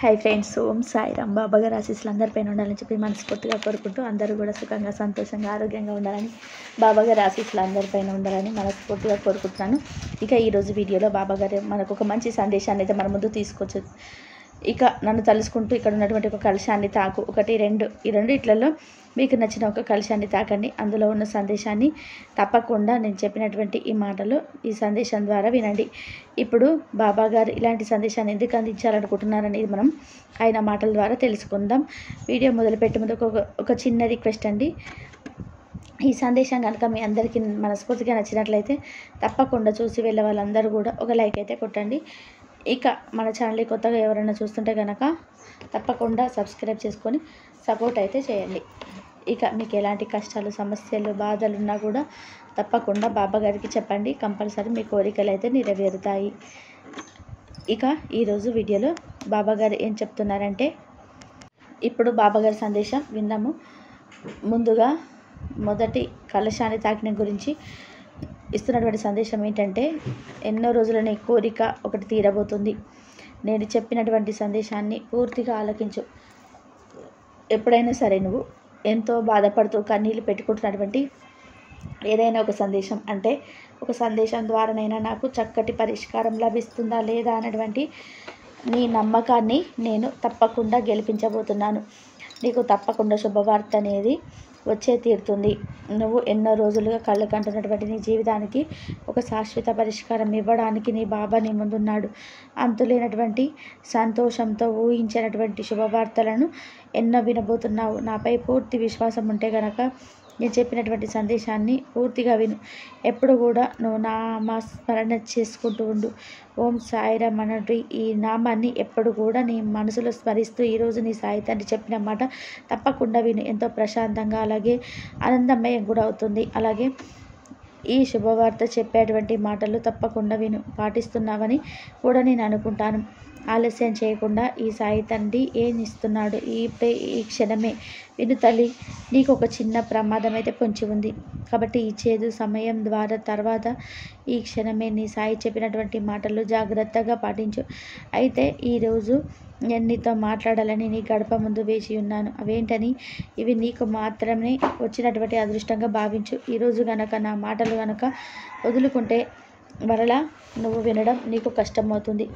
Hi friends, ఓం సాయిరామ్. బాబా గారి ఆశీస్సులు అందరిపైన ఉండాలని చెప్పి మనస్ఫూర్తిగా కోరుకుంటూ అందరూ కూడా సుఖంగా, సంతోషంగా, ఆరోగ్యంగా ఉండాలని, బాబా గారి ఆశీస్సులు అందరిపైన ఉండాలని మనస్ఫూర్తిగా కోరుకుంటున్నాను. ఇక ఈరోజు వీడియోలో బాబా గారు మనకు ఒక మంచి సందేశాన్ని అయితే మన ముందు తీసుకొచ్చు. ఇక నన్ను తలుసుకుంటూ ఇక్కడ ఉన్నటువంటి ఒక కలశాన్ని తాకు, ఒకటి రెండు, ఈ రెండిట్లలో మీకు నచ్చిన ఒక కలశాన్ని తాకండి. అందులో ఉన్న సందేశాన్ని తప్పకుండా నేను చెప్పినటువంటి ఈ మాటలు ఈ సందేశం ద్వారా వినండి. ఇప్పుడు బాబా గారు ఇలాంటి సందేశాన్ని ఎందుకు అందించాలనుకుంటున్నారనేది మనం ఆయన మాటల ద్వారా తెలుసుకుందాం. వీడియో మొదలుపెట్టే ముందు ఒక చిన్న రిక్వెస్ట్ అండి. ఈ సందేశం కనుక మీ అందరికీ మనస్ఫూర్తిగా నచ్చినట్లయితే తప్పకుండా చూసి వెళ్ళే వాళ్ళందరూ కూడా ఒక లైక్ అయితే కొట్టండి. ఇక మన ఛానల్ని కొత్తగా ఎవరైనా చూస్తుంటే కనుక తప్పకుండా సబ్స్క్రైబ్ చేసుకొని సపోర్ట్ అయితే చేయండి. ఇక మీకు ఎలాంటి కష్టాలు, సమస్యలు, బాధలు ఉన్నా కూడా తప్పకుండా బాబా గారికి చెప్పండి. కంపల్సరీ మీ కోరికలు అయితే నెరవేరుతాయి. ఇక ఈరోజు వీడియోలో బాబా గారు ఏం చెప్తున్నారంటే, ఇప్పుడు బాబా గారి సందేశం విందాము. ముందుగా మొదటి కలశాన్ని తాకిన గురించి ఇస్తున్నటువంటి సందేశం ఏంటంటే, ఎన్నో రోజుల నీ కోరిక ఒకటి తీరబోతుంది. నేను చెప్పినటువంటి సందేశాన్ని పూర్తిగా ఆలకించు. ఎప్పుడైనా సరే నువ్వు ఎంతో బాధపడుతూ కన్నీళ్ళు పెట్టుకుంటున్నటువంటి ఏదైనా ఒక సందేశం అంటే, ఒక సందేశం ద్వారానైనా నాకు చక్కటి పరిష్కారం లభిస్తుందా లేదా అన్నటువంటి నీ నమ్మకాన్ని నేను తప్పకుండా గెలిపించబోతున్నాను. నీకు తప్పకుండా శుభవార్త అనేది వచ్చే తీరుతుంది. నువ్వు ఎన్నో రోజులుగా కళ్ళు కంటున్నటువంటి నీ జీవితానికి ఒక శాశ్వత పరిష్కారం ఇవ్వడానికి నీ బాబా నీ ముందున్నాడు. అంతులేనటువంటి సంతోషంతో ఊహించినటువంటి శుభవార్తలను ఎన్నో వినబోతున్నావు. నాపై పూర్తి విశ్వాసం ఉంటే కనుక నేను చెప్పినటువంటి సందేశాన్ని పూర్తిగా విను. ఎప్పుడు కూడా నువ్వు నామ స్మరణ చేసుకుంటూ ఉండు. ఓం సాయిరామ్ అన్నట్టు ఈ నామాన్ని ఎప్పుడు కూడా నీ మనసులో స్మరిస్తూ ఈరోజు నీ సాయి తండ్రి చెప్పిన మాట తప్పకుండా విను. ఎంతో ప్రశాంతంగా అలాగే ఆనందమయం కూడా అవుతుంది. అలాగే ఈ శుభవార్త చెప్పేటువంటి మాటలు తప్పకుండా విను, పాటిస్తున్నావని కూడా నేను అనుకుంటాను. ఆలస్యం చేయకుండా ఈ సాయి తండ్రి ఏం ఇస్తున్నాడు ఈ క్షణమే విను తల్లి. నీకు ఒక చిన్న ప్రమాదం అయితే పొంచి ఉంది కాబట్టి ఈ చేదు సమయం ద్వారా తర్వాత ఈ క్షణమే నీ సాయి చెప్పినటువంటి మాటలు జాగ్రత్తగా పాటించు. అయితే ఈరోజు నేను నీతో మాట్లాడాలని నీ గడప ముందు వేచి ఉన్నాను. అవేంటని, ఇవి నీకు మాత్రమే వచ్చినటువంటి అదృష్టంగా భావించు. ఈరోజు గనక నా మాటలు గనక వదులుకుంటే మరలా నువ్వు వినడం నీకు కష్టమవుతుంది.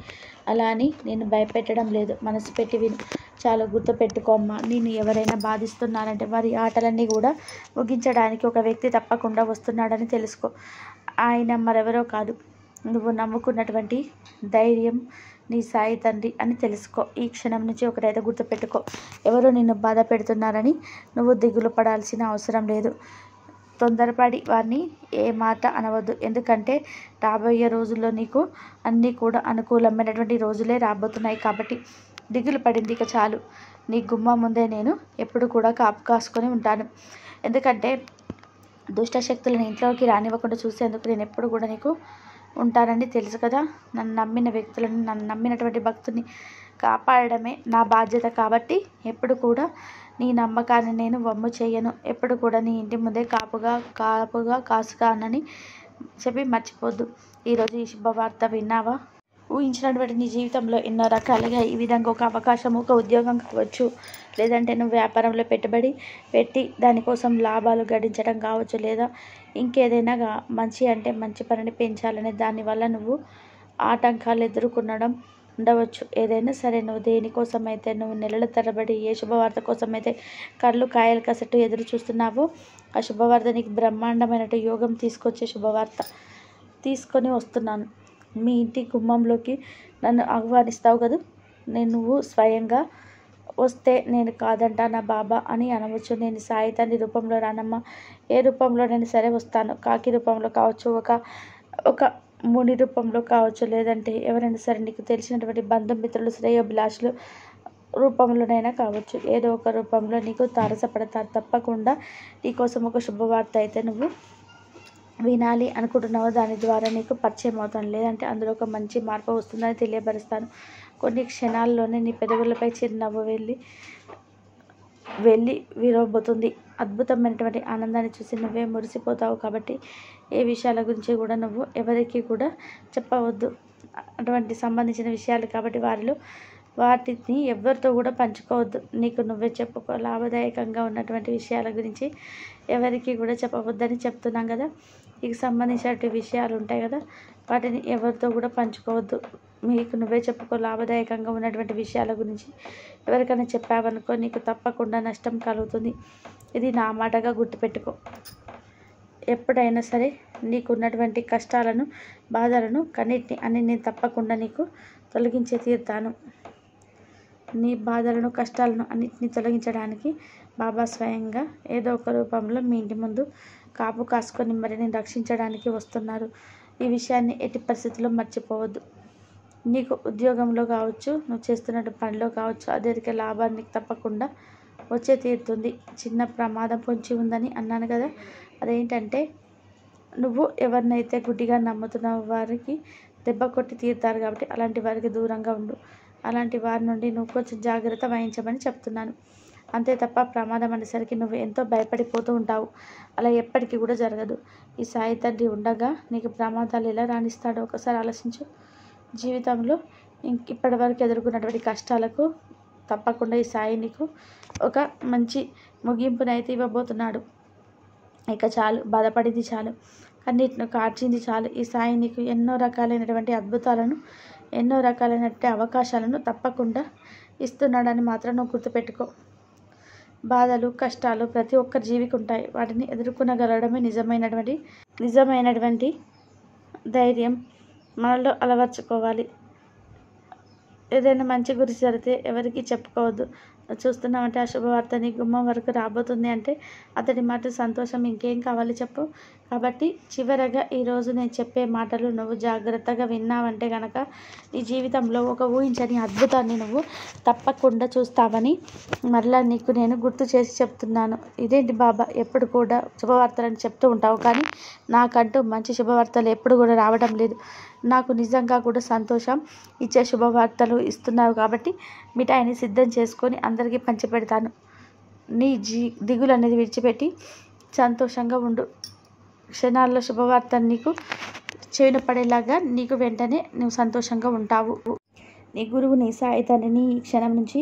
అలా అని నేను భయపెట్టడం లేదు, మనసు పెట్టి విను. చాలా గుర్తుపెట్టుకోమ్మా, నేను ఎవరైనా బాధిస్తున్నారంటే వారి ఆటలన్నీ కూడా ముగించడానికి ఒక వ్యక్తి తప్పకుండా వస్తున్నాడని తెలుసుకో. ఆయన మరెవరో కాదు, నువ్వు నమ్ముకున్నటువంటి ధైర్యం నీ సాయి తండ్రి అని తెలుసుకో. ఈ క్షణం నుంచి ఒకటైతే గుర్తుపెట్టుకో, ఎవరు నిన్ను బాధ పెడుతున్నారని నువ్వు దిగులు పడాల్సిన అవసరం లేదు. తొందరపడి వారిని ఏ మాట అనవద్దు. ఎందుకంటే రాబోయే రోజుల్లో నీకు అన్నీ కూడా అనుకూలమైనటువంటి రోజులే రాబోతున్నాయి. కాబట్టి దిగులు పడింది ఇక చాలు. నీ గుమ్మం ముందే నేను ఎప్పుడు కూడా కాపు కాసుకొని ఉంటాను. ఎందుకంటే దుష్ట శక్తులను ఇంట్లోకి రానివ్వకుండా చూసేందుకు నేను ఎప్పుడు కూడా నీకు ఉంటానని తెలుసు కదా. నన్ను నమ్మిన వ్యక్తులను, నన్ను నమ్మినటువంటి భక్తుని కాపాడడమే నా బాధ్యత. కాబట్టి ఎప్పుడు కూడా నీ నమ్మకాన్ని నేను వమ్ము చేయను. ఎప్పుడు కూడా నీ ఇంటి ముందే కాపుగా కాసుగా అన్నని చెప్పి మర్చిపోద్దు. ఈరోజు ఈ శుభవార్త విన్నావా? ఊహించినటువంటి నీ జీవితంలో ఎన్నో రకాలుగా ఈ విధంగా ఒక అవకాశం, ఒక ఉద్యోగం కావచ్చు, లేదంటే నువ్వు వ్యాపారంలో పెట్టుబడి పెట్టి దానికోసం లాభాలు గడించడం కావచ్చు, లేదా ఇంకేదైనా మంచి అంటే మంచి పనిని పెంచాలనే దానివల్ల నువ్వు ఆటంకాలు ఎదుర్కొనడం ఉండవచ్చు. ఏదైనా సరే నువ్వు దేనికోసం అయితే నువ్వు నెలల తరబడి ఏ శుభవార్త కోసం అయితే కళ్ళు కాయలు కసట్టు ఎదురు చూస్తున్నావో ఆ శుభవార్త నీకు బ్రహ్మాండమైనట్టు యోగం తీసుకొచ్చే శుభవార్త తీసుకొని వస్తున్నాను. మీ ఇంటి గుమ్మంలోకి నన్ను ఆహ్వానిస్తావు కదా, నువ్వు స్వయంగా వస్తే నేను కాదంటా నా బాబా అని అనవచ్చు. నేను సాయి తండ్రి రూపంలో రానమ్మా, ఏ రూపంలోనైనా సరే వస్తాను. కాకి రూపంలో కావచ్చు, ఒక ముని రూపంలో కావచ్చు, లేదంటే ఎవరైనా సరే నీకు తెలిసినటువంటి బంధుమిత్రులు, శ్రేయోభిలాషులు రూపంలోనైనా కావచ్చు, ఏదో ఒక రూపంలో నీకు తారసపడతారు. తప్పకుండా నీకోసం ఒక శుభవార్త అయితే నువ్వు వినాలి అనుకుంటున్నావు. దాని ద్వారా నీకు పరిచయం అవుతాను, లేదంటే అందులో ఒక మంచి మార్పు వస్తుందని తెలియపరుస్తాను. కొన్ని క్షణాల్లోనే నీ పెదవులపై చిరునవ్వు వెళ్ళి విరవబోతుంది. అద్భుతమైనటువంటి ఆనందాన్ని చూసి నువ్వే మురిసిపోతావు. కాబట్టి ఏ విషయాల గురించి కూడా నువ్వు ఎవరికి కూడా చెప్పవద్దు. అటువంటి సంబంధించిన విషయాలు కాబట్టి వారిలో వాటిని ఎవరితో కూడా పంచుకోవద్దు. నీకు నువ్వే చెప్పుకో. లాభదాయకంగా ఉన్నటువంటి విషయాల గురించి ఎవరికి కూడా చెప్పవద్దని చెప్తున్నాం కదా. నీకు సంబంధించినటువంటి విషయాలు ఉంటాయి కదా, వాటిని ఎవరితో కూడా పంచుకోవద్దు. మీకు నువ్వే చెప్పుకో. లాభదాయకంగా ఉన్నటువంటి విషయాల గురించి ఎవరికైనా చెప్పావనుకో నీకు తప్పకుండా నష్టం కలుగుతుంది. ఇది నా మాటగా గుర్తుపెట్టుకో. ఎప్పుడైనా సరే నీకున్నటువంటి కష్టాలను, బాధలను, కన్నిటిని అని నేను తప్పకుండా నీకు తొలగించే తీరుతాను. నీ బాధలను, కష్టాలను అన్నిటిని తొలగించడానికి బాబా స్వయంగా ఏదో ఒక రూపంలో మీ ఇంటి ముందు కాపు కాసుకొని మరి నేను రక్షించడానికి వస్తున్నారు. ఈ విషయాన్ని ఎట్టి పరిస్థితుల్లో మర్చిపోవద్దు. నీకు ఉద్యోగంలో కావచ్చు, నువ్వు చేస్తున్న పనిలో కావచ్చు, అదేరికే లాభాన్ని తప్పకుండా వచ్చే తీరుతుంది. చిన్న ప్రమాదం పొంచి ఉందని అన్నాను కదా, అదేంటంటే నువ్వు ఎవరినైతే గుడ్డిగా నమ్ముతున్నావో వారికి దెబ్బ కొట్టి తీరుతారు కాబట్టి అలాంటి వారికి దూరంగా ఉండు. అలాంటి వారి నుండి నువ్వు కొంచెం జాగ్రత్త వహించమని చెప్తున్నాను. అంతే తప్ప ప్రమాదం అనేసరికి నువ్వు ఎంతో భయపడిపోతూ ఉంటావు. అలా ఎప్పటికీ కూడా జరగదు. ఈ సాయి తండ్రి ఉండగా నీకు ప్రమాదాలు ఎలా రాణిస్తాడో ఒకసారి ఆలోచించు. జీవితంలో ఇప్పటివరకు ఎదుర్కొన్నటువంటి కష్టాలకు తప్పకుండా ఈ సాయి నీకు ఒక మంచి ముగింపునైతే ఇవ్వబోతున్నాడు. ఇక చాలు, బాధపడింది చాలు, కన్నీటిని కార్చింది చాలు. ఈ సాయి నీకు ఎన్నో రకాలైనటువంటి అద్భుతాలను, ఎన్నో రకాలైనటువంటి అవకాశాలను తప్పకుండా ఇస్తున్నాడని మాత్రం నువ్వు గుర్తుపెట్టుకో. బాధలు, కష్టాలు ప్రతి ఒక్క జీవికి ఉంటాయి. వాటిని ఎదుర్కొనగలగడమే నిజమైనటువంటి ధైర్యం మనలో అలవర్చుకోవాలి. ఏదైనా మంచి గురించి జరిగితే ఎవరికి చెప్పుకోవద్దు. చూస్తున్నామంటే ఆ శుభవార్త నీ గుమ్మం వరకు రాబోతుంది అంటే అతడి మాట సంతోషం ఇంకేం కావాలి చెప్పు. కాబట్టి చివరగా ఈరోజు నేను చెప్పే మాటలు నువ్వు జాగ్రత్తగా విన్నావంటే కనుక నీ జీవితంలో ఒక ఊహించని అద్భుతాన్ని నువ్వు తప్పకుండా చూస్తావని మరలా నీకు నేను గుర్తు చేసి చెప్తున్నాను. ఇదేంటి బాబా, ఎప్పుడు కూడా శుభవార్తలని చెప్తూ ఉంటావు కానీ నాకంటూ మంచి శుభవార్తలు ఎప్పుడు కూడా రావడం లేదు. నాకు నిజంగా కూడా సంతోషం ఇచ్చే శుభవార్తలు ఇస్తున్నావు కాబట్టి మిఠాయిని సిద్ధం చేసుకొని అందరికీ పంచిపెడతాను. నీ దిగులు అనేది విడిచిపెట్టి సంతోషంగా ఉండు. క్షణాల్లో శుభవార్త నీకు చెవిన పడేలాగా నీకు వెంటనే నువ్వు సంతోషంగా ఉంటావు. నీ గురువు నీ సాయి తండ్రిని ఈ క్షణం నుంచి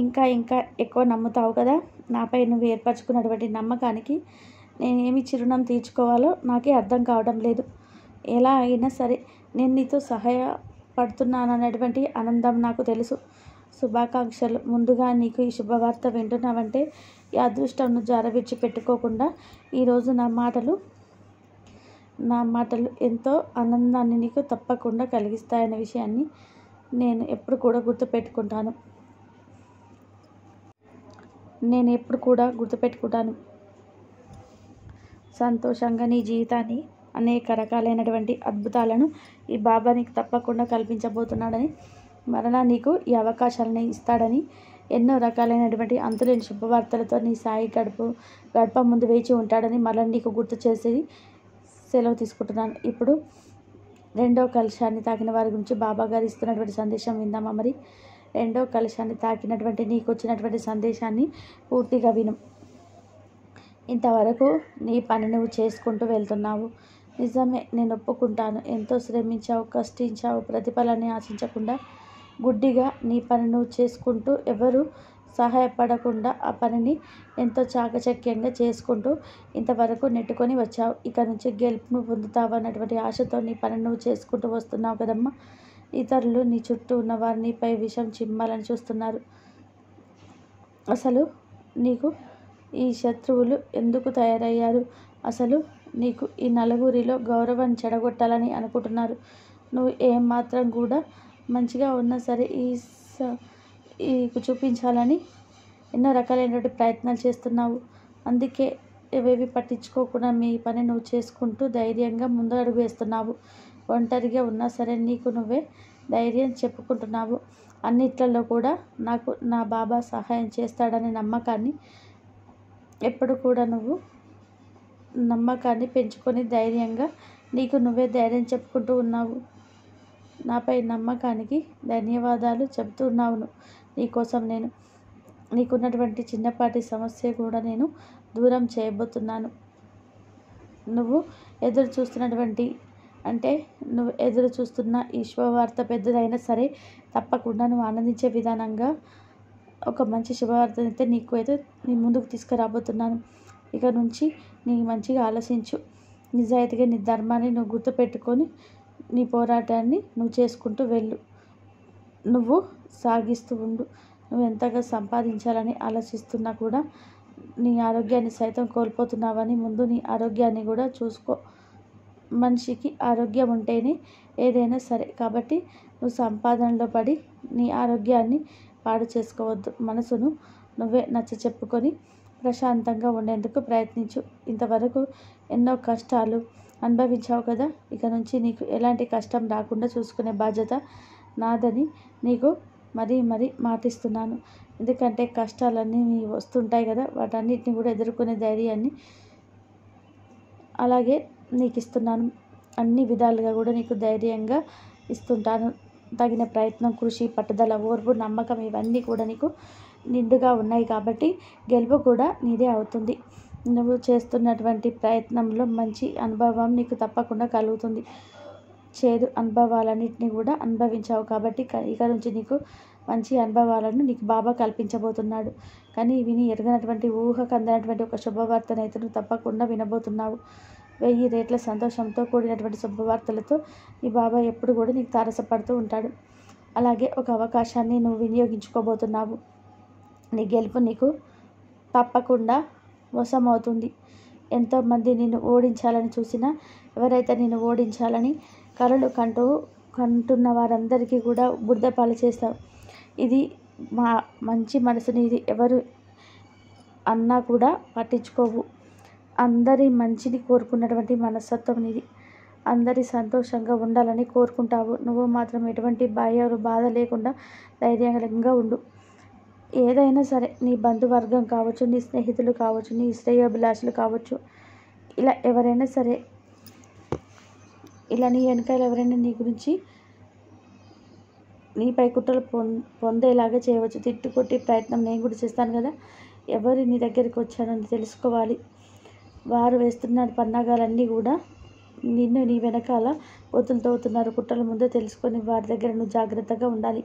ఇంకా ఇంకా ఎక్కువ నమ్ముతావు కదా. నాపై నువ్వు ఏర్పరచుకున్నటువంటి నమ్మకానికి నేనేమి చిరుణం తీర్చుకోవాలో నాకే అర్థం కావడం లేదు. ఎలా అయినా సరే నేను నీతో సహాయపడుతున్నాను అనేటువంటి ఆనందం నాకు తెలుసు. శుభాకాంక్షలు. ముందుగా నీకు ఈ శుభవార్త వింటున్నావంటే ఈ అదృష్టంను జారవిడిచి పెట్టుకోకుండా ఈరోజు నా మాటలు ఎంతో ఆనందాన్ని నీకు తప్పకుండా కలిగిస్తాయనే విషయాన్ని నేను ఎప్పుడు కూడా గుర్తుపెట్టుకుంటాను. సంతోషంగా నీ జీవితాన్ని అనేక రకాలైనటువంటి అద్భుతాలను ఈ బాబా నీకు తప్పకుండా కల్పించబోతున్నాడని, మరలా నీకు ఈ అవకాశాలని ఇస్తాడని, ఎన్నో రకాలైనటువంటి అంతులేని శుభవార్తలతో నీ సాయి గడప ముందు వేచి ఉంటాడని మరలా నీకు గుర్తు చేసి సెలవు తీసుకుంటున్నాను. ఇప్పుడు రెండో కలశాన్ని తాకిన వారి గురించి బాబా గారు ఇస్తున్నటువంటి సందేశం విందామా. మరి రెండో కలశాన్ని తాకినటువంటి నీకు వచ్చినటువంటి సందేశాన్ని పూర్తిగా విను. ఇంతవరకు నీ పని నువ్వు చేసుకుంటూ వెళ్తున్నావు. నిజమే, నేను ఒప్పుకుంటాను. ఎంతో శ్రమించావు, కష్టించావు. ప్రతిఫలాన్ని ఆశించకుండా గుడ్డిగా నీ పని నువ్వు చేసుకుంటూ ఎవరు సహాయపడకుండా ఆ పనిని ఎంతో చాకచక్యంగా చేసుకుంటూ ఇంతవరకు నెట్టుకొని వచ్చావు. ఇక నుంచి గెలుపును పొందుతావు అన్నటువంటి ఆశతో నీ పని నువ్వు చేసుకుంటూ వస్తున్నావు కదమ్మా. ఇతరులు నీ చుట్టూ ఉన్నవారు నీపై విషం చిమ్మాలని చూస్తున్నారు. అసలు నీకు ఈ శత్రువులు ఎందుకు తయారయ్యారు? అసలు నీకు ఈ నలుగురిలో గౌరవాన్ని చెడగొట్టాలని అనుకుంటున్నారు. నువ్వు ఏమాత్రం కూడా మంచిగా ఉన్నా సరే ఈ చూపించాలని ఎన్నో రకాలైనటువంటి ప్రయత్నాలు చేస్తున్నావు. అందుకే ఏవేవి పట్టించుకోకుండా మీ పని నువ్వు చేసుకుంటూ ధైర్యంగా ముందు అడుగు వేస్తున్నావు. ఒంటరిగా ఉన్నా సరే నీకు నువ్వే ధైర్యం చెప్పుకుంటున్నావు. అన్నిట్లలో కూడా నాకు నా బాబా సహాయం చేస్తాడనే నమ్మకాన్ని ఎప్పుడు కూడా నువ్వు నమ్మకాన్ని పెంచుకొని ధైర్యంగా నీకు నువ్వే ధైర్యం చెప్పుకుంటూ ఉన్నావు. నాపై నమ్మకానికి ధన్యవాదాలు చెబుతున్నావును. నీకోసం నేను నీకున్నటువంటి చిన్నపాటి సమస్య కూడా నేను దూరం చేయబోతున్నాను. నువ్వు ఎదురు చూస్తున్నటువంటి అంటే నువ్వు ఎదురు చూస్తున్న ఈ శుభవార్త పెద్దదైనా సరే తప్పకుండా నువ్వు ఆనందించే విధానంగా ఒక మంచి శుభవార్తను అయితే నీకు అయితే నీ ముందుకు తీసుకురాబోతున్నాను. ఇక నుంచి నీ మంచిగా ఆలోచించు. నిజాయితీగా నీ ధర్మాన్ని నువ్వు గుర్తుపెట్టుకొని నీ పోరాటాన్ని నువ్వు చేసుకుంటూ వెళ్ళు. నువ్వు సాగిస్తూ ఉండు. నువ్వు ఎంతగా సంపాదించాలని ఆలోచిస్తున్నా కూడా నీ ఆరోగ్యాన్ని సైతం కోల్పోతున్నావని ముందు నీ ఆరోగ్యాన్ని కూడా చూసుకో. మనిషికి ఆరోగ్యం ఉంటేనే ఏదైనా సరే. కాబట్టి నువ్వు సంపాదనలో పడి నీ ఆరోగ్యాన్ని పాడు చేసుకోవద్దు. మనసును నువ్వే నచ్చ చెప్పుకొని ప్రశాంతంగా ఉండేందుకు ప్రయత్నించు. ఇంతవరకు ఎన్నో కష్టాలు అనుభవించావు కదా, ఇక నుంచి నీకు ఎలాంటి కష్టం రాకుండా చూసుకునే బాధ్యత నాదని నీకు మరీ మాటిస్తున్నాను. ఎందుకంటే కష్టాలన్నీ వస్తుంటాయి కదా, వాటన్నిటిని కూడా ఎదుర్కొనే ధైర్యాన్ని అలాగే నీకు ఇస్తున్నాను. అన్ని విధాలుగా కూడా నీకు ధైర్యంగా ఇస్తుంటాను. తగిన ప్రయత్నం, కృషి, పట్టుదల, ఓర్పు, నమ్మకం ఇవన్నీ కూడా నీకు నిండుగా ఉన్నాయి కాబట్టి గెలుపు కూడా నీదే అవుతుంది. నువ్వు చేస్తున్నటువంటి ప్రయత్నంలో మంచి అనుభవం నీకు తప్పకుండా కలుగుతుంది. చేదు అనుభవాలన్నింటినీ కూడా అనుభవించావు కాబట్టి ఇక నుంచి నీకు మంచి అనుభవాలను నీకు బాబా కల్పించబోతున్నాడు. కానీ విని ఎరగనటువంటి ఊహకు అందనటువంటి ఒక శుభవార్తనైతే నువ్వు తప్పకుండా వినబోతున్నావు. 1000 రేట్ల సంతోషంతో కూడినటువంటి శుభవార్తలతో ఈ బాబా ఎప్పుడు కూడా నీకు తారసపడుతూ ఉంటాడు. అలాగే ఒక అవకాశాన్ని నువ్వు వినియోగించుకోబోతున్నావు. నీ గెలుపు నీకు తప్పకుండా వశమవుతుంది. ఎంతోమంది నిన్ను ఓడించాలని చూసినా, ఎవరైతే నిన్ను ఓడించాలని కలలు కంటున్న వారందరికీ కూడా బురదపాలు చేస్తావు. ఇది మంచి మనసుని ఇది ఎవరు అన్నా కూడా పట్టించుకోవు. అందరి మంచిని కోరుకున్నటువంటి మనస్తత్వం ఇది. అందరి సంతోషంగా ఉండాలని కోరుకుంటావు. నువ్వు మాత్రం ఎటువంటి బాధ లేకుండా ధైర్యంగా ఉండు. ఏదైనా సరే, నీ బంధువర్గం కావచ్చు, నీ స్నేహితులు కావచ్చు, నీ శ్రేయోభిలాషులు కావచ్చు, ఇలా ఎవరైనా సరే, ఇలా నీ వెనకాల ఎవరైనా నీ గురించి నీపై కుట్రలు పొందేలాగా చేయవచ్చు. తిట్టుకొట్టి ప్రయత్నం నేను కూడా చేస్తాను కదా. ఎవరు నీ దగ్గరికి వచ్చారని తెలుసుకోవాలి. వారు వేస్తున్న పన్నాగాలన్నీ కూడా నిన్ను నీ వెనకాల గొంతులు తవ్వుతున్నారు. కుట్రల ముందే తెలుసుకొని వారి దగ్గర నువ్వు జాగ్రత్తగా ఉండాలి.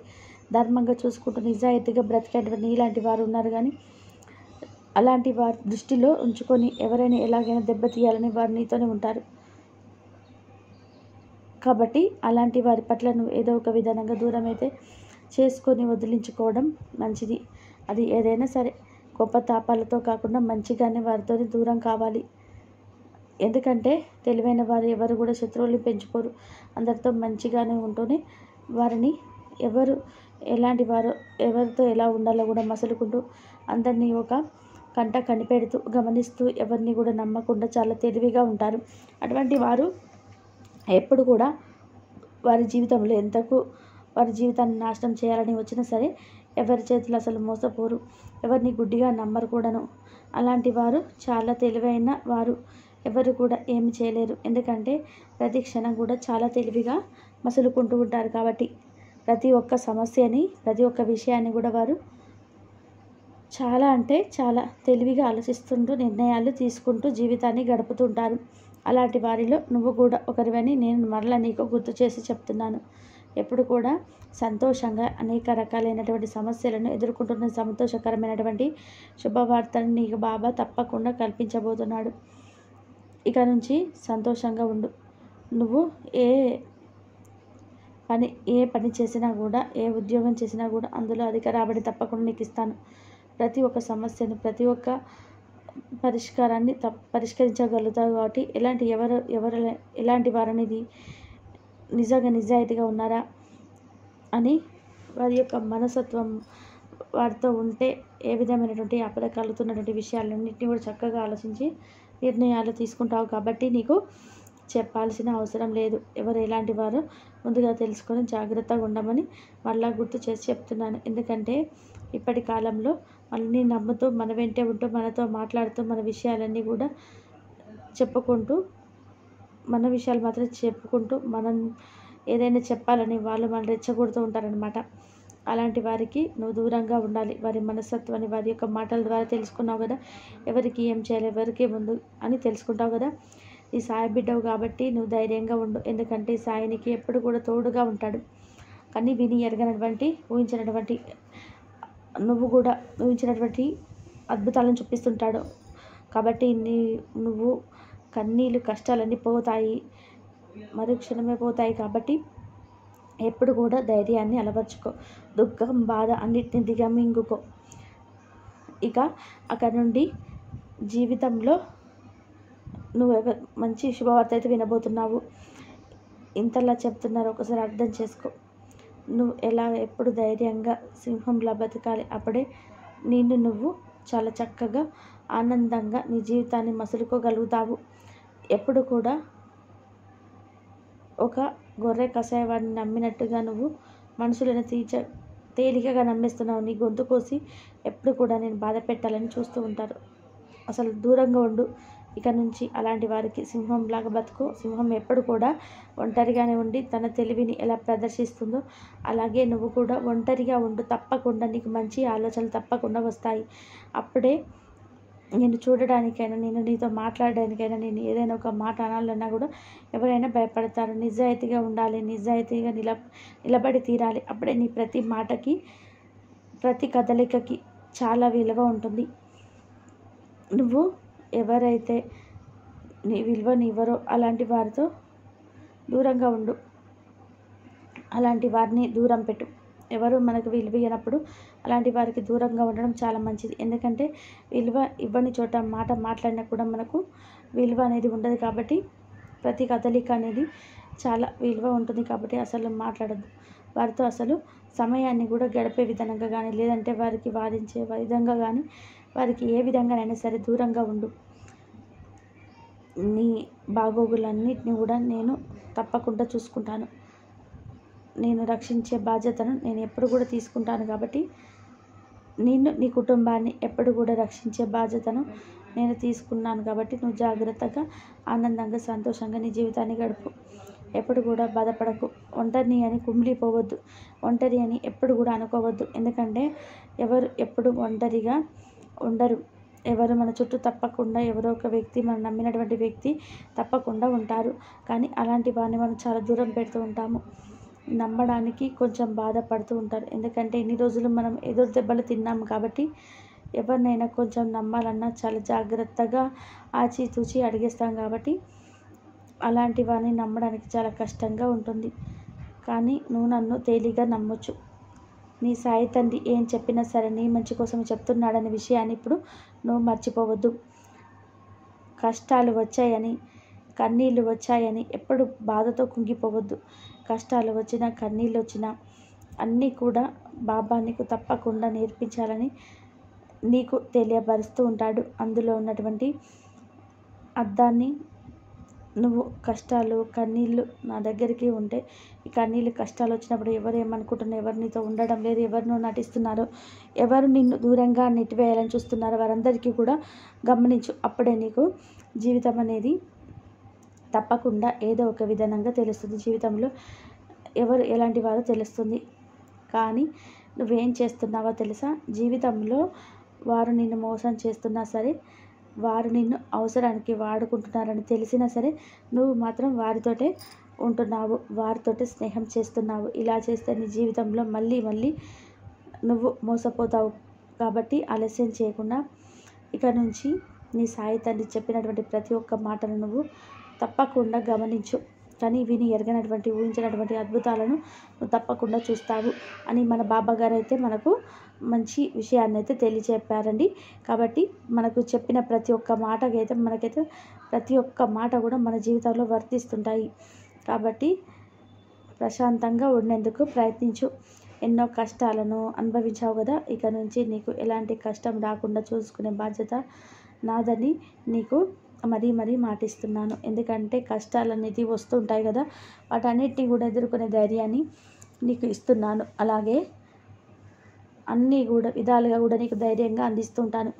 ధర్మంగా చూసుకుంటూ నిజాయితీగా బ్రతికేటువంటి నీలాంటి వారు ఉన్నారు. కానీ అలాంటి వారి దృష్టిలో ఉంచుకొని ఎవరైనా ఎలాగైనా దెబ్బతీయాలని వారు నీతోనే ఉంటారు. కాబట్టి అలాంటి వారి పట్ల నువ్వు ఏదో ఒక విధానంగా దూరం అయితే చేసుకొని వదిలించుకోవడం మంచిది. అది ఏదైనా సరే గొప్ప తాపాలతో కాకుండా మంచిగానే వారితో దూరం కావాలి. ఎందుకంటే తెలివైన వారు ఎవరు కూడా శత్రువుల్ని పెంచుకోరు. అందరితో మంచిగానే ఉంటూనే వారిని ఎలాంటి వారు ఎవరితో ఎలా ఉండాలో కూడా మసలుకుంటూ అందరినీ ఒక కంట కనిపెడుతూ గమనిస్తూ ఎవరిని కూడా నమ్మకుండా చాలా తెలివిగా ఉంటారు. అటువంటి వారు ఎప్పుడు కూడా వారి జీవితంలో వారి జీవితాన్ని నాశనం చేయాలని వచ్చినా సరే ఎవరి చేతులు అసలు మోసపోరు. ఎవరిని గుడ్డిగా నమ్మరు కూడాను. అలాంటి వారు చాలా తెలివైన వారు. ఎవరు కూడా ఏమి చేయలేరు. ఎందుకంటే ప్రతి క్షణం కూడా చాలా తెలివిగా మసులుకుంటూ ఉంటారు. కాబట్టి ప్రతి ఒక్క సమస్యని, ప్రతి ఒక్క విషయాన్ని కూడా వారు చాలా అంటే చాలా తెలివిగా ఆలోచిస్తుంటూ నిర్ణయాలు తీసుకుంటూ జీవితాన్ని గడుపుతుంటారు. అలాంటి వారిలో నువ్వు కూడా ఒకరివని నేను మరలా నీకు గుర్తు చేసి చెప్తున్నాను. ఎప్పుడు కూడా సంతోషంగా అనేక రకాలైనటువంటి సమస్యలను ఎదుర్కొంటున్న సంతోషకరమైనటువంటి శుభవార్తను నీకు బాబా తప్పకుండా కల్పించబోతున్నాడు. ఇక నుంచి సంతోషంగా ఉండు. నువ్వు ఏ పని చేసినా కూడా, ఏ ఉద్యోగం చేసినా కూడా అందులో అధిక రాబడి తప్పకుండా నీకు ఇస్తాను. ప్రతి ఒక్క సమస్యను, ప్రతి ఒక్క పరిష్కారాన్ని పరిష్కరించగలుగుతావు. కాబట్టి ఎలాంటి వారనేది నిజంగా నిజాయితీగా ఉన్నారా అని వారి యొక్క మనస్తత్వం వారితో ఉంటే ఏ విధమైనటువంటి ఆపద కలుగుతున్నటువంటి విషయాలన్నింటినీ కూడా చక్కగా ఆలోచించి నిర్ణయాలు తీసుకుంటావు. కాబట్టి నీకు చెప్పాల్సిన అవసరం లేదు. ఎవరు ఎలాంటి వారో ముందుగా తెలుసుకొని జాగ్రత్తగా ఉండమని మళ్ళా గుర్తు చేసి చెప్తున్నాను. ఎందుకంటే ఇప్పటి కాలంలో మనల్ని నమ్ముతూ మన వెంటే ఉంటూ మనతో మాట్లాడుతూ మన విషయాలన్నీ కూడా చెప్పుకుంటూ, మన విషయాలు మాత్రం చెప్పుకుంటూ మనం ఏదైనా చెప్పాలని వాళ్ళు మనం రెచ్చగొడుతూ ఉంటారనమాట. అలాంటి వారికి నువ్వు దూరంగా ఉండాలి. వారి మనస్తత్వాన్ని వారి యొక్క మాటల ద్వారా తెలుసుకున్నావు కదా. ఎవరికి ఏం చేయాలి, ఎవరికి ముందు అని తెలుసుకుంటావు కదా. నీ సాయి బిడ్డవు కాబట్టి నువ్వు ధైర్యంగా ఉండు. ఎందుకంటే సాయి నీకు ఎప్పుడు కూడా తోడుగా ఉంటాడు. కానీ విని ఎరగనటువంటి ఊహించినటువంటి నువ్వు కూడా ఊహించినటువంటి అద్భుతాలను చూపిస్తుంటాడు. కాబట్టి నువ్వు కన్నీళ్ళు కష్టాలన్నీ పోతాయి, మరుక్షణమే పోతాయి. కాబట్టి ఎప్పుడు కూడా ధైర్యాన్ని అలవర్చుకో. దుఃఖం బాధ అన్నిటిని దిగమింగుకో. ఇక అక్కడ నుండి జీవితంలో నువ్వు మంచి శుభవార్త అయితే వినబోతున్నావు. ఇంతలా చెప్తున్నారు, ఒకసారి అర్థం చేసుకో. నువ్వు ఎలా ఎప్పుడు ధైర్యంగా సింహంలా బతకాలి. అప్పుడే నువ్వు చాలా చక్కగా ఆనందంగా నీ జీవితాన్ని మసులుకోగలుగుతావు. ఎప్పుడు కూడా ఒక గొర్రె కషాయవాడిని నమ్మినట్టుగా నువ్వు మనుషులను తేలికగా నమ్మేస్తున్నావు. నీ గొంతు కోసి ఎప్పుడు కూడా నేను బాధ పెట్టాలని చూస్తూ ఉంటారు. అసలు దూరంగా ఉండు ఇక నుంచి. అలాంటి వారికి సింహంలాగా బతుకు. సింహం ఎప్పుడు కూడా ఒంటరిగానే ఉండి తన తెలివిని ఎలా ప్రదర్శిస్తుందో అలాగే నువ్వు కూడా ఒంటరిగా ఉండు. తప్పకుండా నీకు మంచి ఆలోచనలు తప్పకుండా వస్తాయి. అప్పుడే నేను చూడడానికైనా, నేను నీతో మాట్లాడడానికైనా, నేను ఏదైనా ఒక మాట అనాలన్నా కూడా ఎవరైనా భయపడతారు. నిజాయితీగా ఉండాలి, నిజాయితీగా నిలబడి తీరాలి. అప్పుడే నీ ప్రతి మాటకి, ప్రతి కదలికకి చాలా విలువ ఉంటుంది. నువ్వు ఎవరైతే నీ విలువనివ్వరో అలాంటి వారితో దూరంగా ఉండు. అలాంటి వారిని దూరం పెట్టు. ఎవరు మనకు విలువ ఇవ్వనప్పుడు అలాంటి వారికి దూరంగా ఉండడం చాలా మంచిది. ఎందుకంటే విలువ ఇవ్వని చోట మాట మాట్లాడినా కూడా మనకు విలువ అనేది ఉండదు. కాబట్టి ప్రతి కదలిక అనేది చాలా విలువ ఉంటుంది. కాబట్టి అసలు మాట్లాడద్దు వారితో. అసలు సమయాన్ని కూడా గడిపే విధంగా కానీ, లేదంటే వారికి వాదించే విధంగా కానీ, వారికి ఏ విధంగానైనా సరే దూరంగా ఉండు. నీ బాగోగులన్నిటిని కూడా నేను తప్పకుండా చూసుకుంటాను. నేను రక్షించే బాధ్యతను నేను ఎప్పుడు కూడా తీసుకుంటాను. కాబట్టి నీ కుటుంబాన్ని ఎప్పుడు కూడా రక్షించే బాధ్యతను నేను తీసుకున్నాను. కాబట్టి నువ్వు జాగ్రత్తగా, ఆనందంగా, సంతోషంగా నీ జీవితాన్ని గడుపు. ఎప్పుడు కూడా బాధపడకు. ఒంటరిని అని కుమిలిపోవద్దు. ఒంటరి అని ఎప్పుడు కూడా అనుకోవద్దు. ఎందుకంటే ఎవరు ఎప్పుడు ఒంటరిగా ఉండరు. ఎవరు మన చుట్టూ తప్పకుండా ఎవరో ఒక వ్యక్తి, మనం నమ్మినటువంటి వ్యక్తి తప్పకుండా ఉంటారు. కానీ అలాంటి వారిని మనం చాలా దూరం పెడుతూ ఉంటాము. నమ్మడానికి కొంచెం బాధపడుతూ ఉంటారు. ఎందుకంటే ఇన్ని రోజులు మనం ఎదురు దెబ్బలు తిన్నాము. కాబట్టి ఎవరినైనా కొంచెం నమ్మాలన్నా చాలా జాగ్రత్తగా ఆచితూచి అడిగేస్తాం. కాబట్టి అలాంటి వారిని నమ్మడానికి చాలా కష్టంగా ఉంటుంది. కానీ నువ్వు నన్ను తేలిగ్గా నమ్మొచ్చు. నీ సాయి తండ్రి ఏం చెప్పినా సరే నీ మంచి కోసం చెప్తున్నాడనే విషయాన్ని ఇప్పుడు నువ్వు మర్చిపోవద్దు. కష్టాలు వచ్చాయని, కన్నీళ్ళు వచ్చాయని ఎప్పుడు బాధతో కుంగిపోవద్దు. కష్టాలు వచ్చినా, కన్నీళ్ళు వచ్చినా అన్నీ కూడా బాబా నీకు తప్పకుండా నేర్పించాలని నీకు తెలియపరుస్తూ ఉంటాడు. అందులో ఉన్నటువంటి అర్థాన్ని నువ్వు కష్టాలు, కన్నీళ్ళు నా దగ్గరికి ఉంటే, ఈ కన్నీళ్ళు కష్టాలు వచ్చినప్పుడు ఎవరు ఏమనుకుంటున్నారో, ఎవరు నీతో ఉండడం లేదు, ఎవరినో నటిస్తున్నారో, ఎవరు నిన్ను దూరంగా నెట్టివేయాలని చూస్తున్నారో వారందరికీ కూడా గమనించు. అప్పుడే నీకు జీవితం అనేది తప్పకుండా ఏదో ఒక విధానంగా తెలుస్తుంది. జీవితంలో ఎవరు ఎలాంటి వారో తెలుస్తుంది. కానీ నువ్వేం చేస్తున్నావో తెలుసా? జీవితంలో వారు నిన్ను మోసం చేస్తున్నా సరే, వారు నిన్ను అవసరానికి వాడుకుంటున్నారని తెలిసినా సరే నువ్వు మాత్రం వారితోటే ఉంటున్నావు, వారితోటే స్నేహం చేస్తున్నావు. ఇలా చేస్తే నీ జీవితంలో మళ్ళీ మళ్ళీ నువ్వు మోసపోతావు. కాబట్టి ఆలస్యం చేయకుండా ఇక నుంచి నీ సాయి తండ్రి చెప్పినటువంటి ప్రతి ఒక్క మాటను నువ్వు తప్పకుండా గమనించు. కానీ విని ఎరగనటువంటి, ఊహించినటువంటి అద్భుతాలను నువ్వు తప్పకుండా చూస్తావు అని మన బాబా గారు అయితే మనకు మంచి విషయాన్ని అయితే తెలియజెప్పారండి. కాబట్టి మనకు చెప్పిన ప్రతి ఒక్క మాటకైతే మనకైతే ప్రతి ఒక్క మాట కూడా మన జీవితంలో వర్తిస్తుంటాయి. కాబట్టి ప్రశాంతంగా ఉండేందుకు ప్రయత్నించు. ఎన్నో కష్టాలను అనుభవించావు కదా, ఇక నుంచి నీకు ఎలాంటి కష్టం రాకుండా చూసుకునే బాధ్యత నాదని నీకు మరీ మాటిస్తున్నాను. ఎందుకంటే కష్టాలు అనేది వస్తుంటాయి కదా, వాటన్నిటిని కూడా ఎదుర్కొనే ధైర్యాన్ని నీకు ఇస్తున్నాను. అలాగే అన్నీ కూడా విధాలుగా కూడా నీకు ధైర్యంగా అందిస్తుంటాను.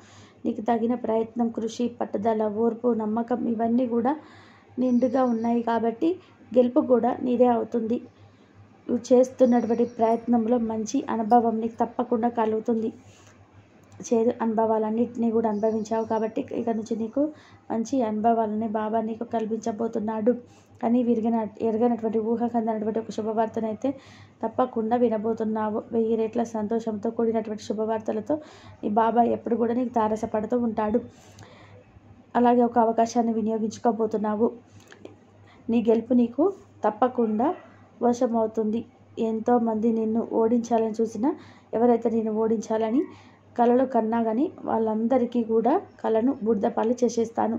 నీకు తగిన ప్రయత్నం, కృషి, పట్టుదల, ఓర్పు, నమ్మకం ఇవన్నీ కూడా నిండుగా ఉన్నాయి. కాబట్టి గెలుపు కూడా నీదే అవుతుంది. నువ్వు చేస్తున్నటువంటి ప్రయత్నంలో మంచి అనుభవం నీకు తప్పకుండా కలుగుతుంది. చేదు అనుభవాలన్నింటినీ కూడా అనుభవించావు కాబట్టి ఇక నుంచి నీకు మంచి అనుభవాలని బాబా నీకు కల్పించబోతున్నాడు అని ఎరగనటువంటి ఊహకందనటువంటి ఒక శుభవార్తనైతే తప్పకుండా వినబోతున్నావు. 1000 రెట్ల సంతోషంతో కూడినటువంటి శుభవార్తలతో నీ బాబా ఎప్పుడు కూడా నీకు తారసపడుతూ ఉంటాడు. అలాగే ఒక అవకాశాన్ని వినియోగించుకోబోతున్నావు. నీ గెలుపు నీకు తప్పకుండా వశమవుతుంది. ఎంతోమంది నిన్ను ఓడించాలని చూసినా, ఎవరైతే నిన్ను ఓడించాలని కలలు కన్నా కానీ వాళ్ళందరికీ కూడా కళను బురదపాలు చేసేస్తాను.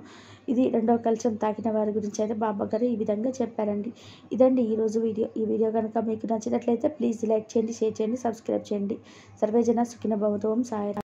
ఇది రెండవ కలశం తాకిన వారి గురించి అయితే బాబా గారు ఈ విధంగా చెప్పారండి. ఇదండి ఈరోజు వీడియో. ఈ వీడియో కనుక మీకు నచ్చినట్లయితే ప్లీజ్ లైక్ చేయండి, షేర్ చేయండి, సబ్స్క్రైబ్ చేయండి. సర్వేజన సుఖినో భవంతు. ఓం సాయిరామ్.